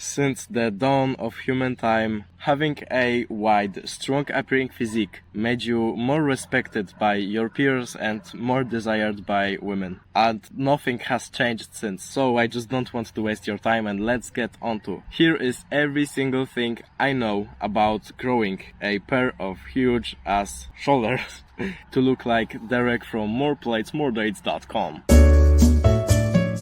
Since the dawn of human time, having a wide, strong-appearing physique made you more respected by your peers and more desired by women. And nothing has changed since, so I just don't want to waste your time and let's get on to. Here is every single thing I know about growing a pair of huge ass shoulders to look like Derek from moreplatesmoredates.com.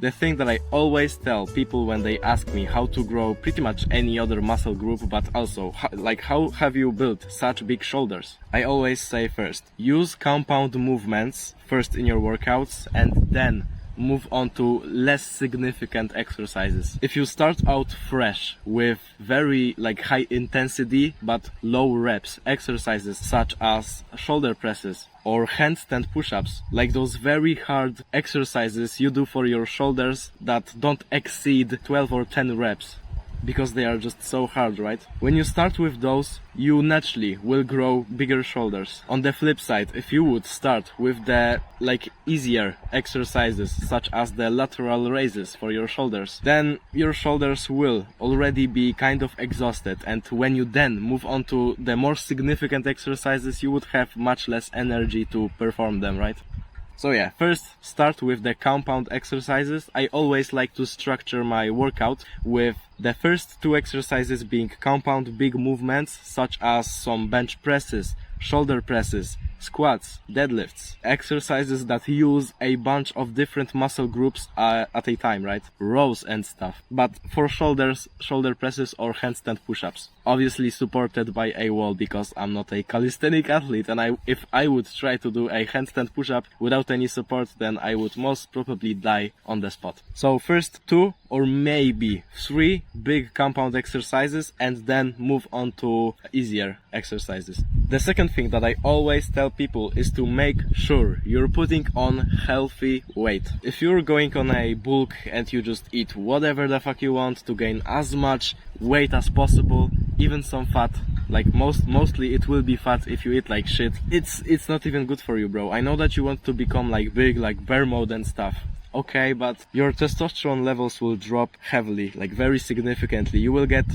The thing that I always tell people when they ask me how to grow pretty much any other muscle group, but also how have you built such big shoulders? I always say first, use compound movements first in your workouts and then move on to less significant exercises. If you start out fresh with very high intensity but low reps exercises such as shoulder presses or handstand push-ups, like those very hard exercises you do for your shoulders that don't exceed 12 or 10 reps because they are just so hard, right? When you start with those, you naturally will grow bigger shoulders. On the flip side, if you would start with the easier exercises such as the lateral raises for your shoulders, then your shoulders will already be kind of exhausted, and when you then move on to the more significant exercises, you would have much less energy to perform them, right? So yeah, first start with the compound exercises. I always like to structure my workout with the first two exercises being compound big movements such as some bench presses, shoulder presses, squats, deadlifts, exercises that use a bunch of different muscle groups at a time, right? Rows and stuff. But for shoulders, shoulder presses or handstand push-ups. Obviously supported by a wall because I'm not a calisthenic athlete, and if I would try to do a handstand push-up without any support, then I would most probably die on the spot. So first 2 or maybe 3 big compound exercises and then move on to easier exercises. The second thing that I always tell people is to make sure you're putting on healthy weight. If you're going on a bulk and you just eat whatever the fuck you want to gain as much weight as possible, even some fat, mostly it will be fat if you eat like shit, it's not even good for you, bro. I know that you want to become big, like bear mode and stuff. Okay, but your testosterone levels will drop heavily, very significantly. You will get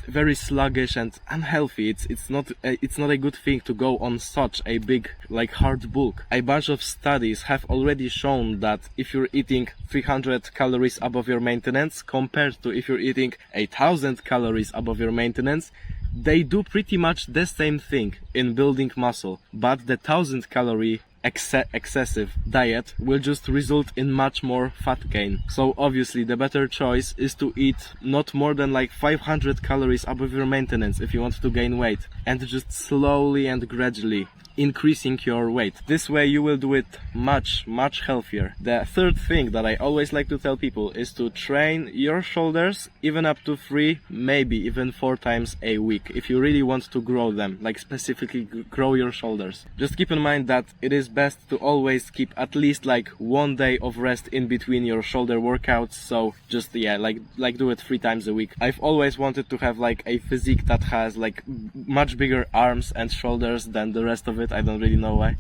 very sluggish and unhealthy. It's not a good thing to go on such a big hard bulk. A bunch of studies have already shown that if you're eating 300 calories above your maintenance compared to if you're eating 1000 calories above your maintenance, they do pretty much the same thing in building muscle, but the 1000 calorie excessive diet will just result in much more fat gain. So obviously the better choice is to eat not more than 500 calories above your maintenance if you want to gain weight, and just slowly and gradually increasing your weight. This way you will do it much healthier. The third thing that I always like to tell people is to train your shoulders even up to 3, maybe even 4 times a week if you really want to grow them, specifically grow your shoulders. Just keep in mind that it is best to always keep at least 1 day of rest in between your shoulder workouts, so just do it 3 times a week. I've always wanted to have a physique that has much bigger arms and shoulders than the rest of it. I don't really know why.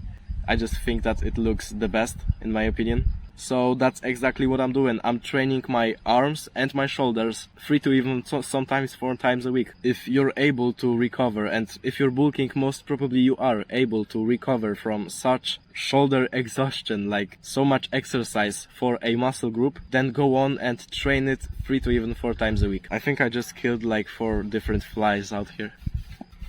I just think that it looks the best, in my opinion. So that's exactly what I'm doing. I'm training my arms and my shoulders 3 to even sometimes 4 times a week. If you're able to recover, and if you're bulking, most probably you are able to recover from such shoulder exhaustion, so much exercise for a muscle group, then go on and train it 3 to even 4 times a week. I think I just killed 4 different flies out here.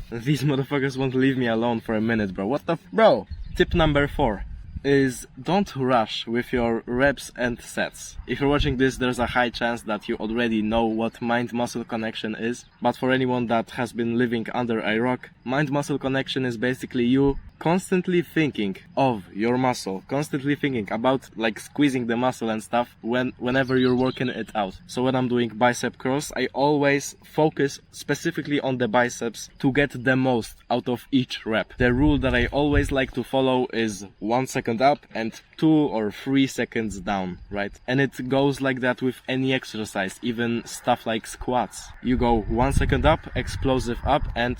These motherfuckers won't leave me alone for a minute, bro. What the bro? Tip number 4 is don't rush with your reps and sets. If you're watching this, there's a high chance that you already know what mind-muscle connection is. But for anyone that has been living under a rock, mind-muscle connection is basically you constantly thinking of your muscle, constantly thinking about squeezing the muscle and stuff whenever you're working it out. So when I'm doing bicep curls, I always focus specifically on the biceps to get the most out of each rep. The rule that I always like to follow is 1 second up and 2 or 3 seconds down, right? And it goes like that with any exercise, even stuff like squats. You go 1 second up, explosive up, and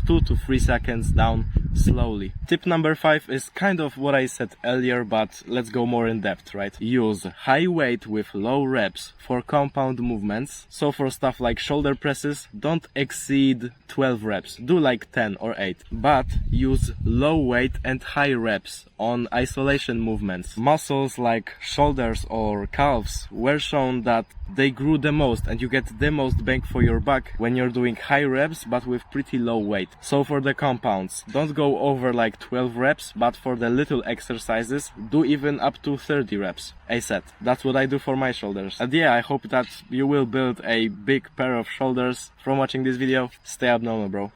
2 to 3 seconds down slowly. Tip number 5 is kind of what I said earlier, but let's go more in depth, right? Use high weight with low reps for compound movements. So for stuff like shoulder presses, don't exceed 12 reps. Do like 10 or 8. But use low weight and high reps on isolation movements. Muscles like shoulders or calves were shown that they grew the most and you get the most bang for your buck when you're doing high reps but with pretty low weight. So for the compounds, don't go over like 12 reps, but for the little exercises, do even up to 30 reps a set. That's what I do for my shoulders. And yeah, I hope that you will build a big pair of shoulders from watching this video. Stay abnormal, bro.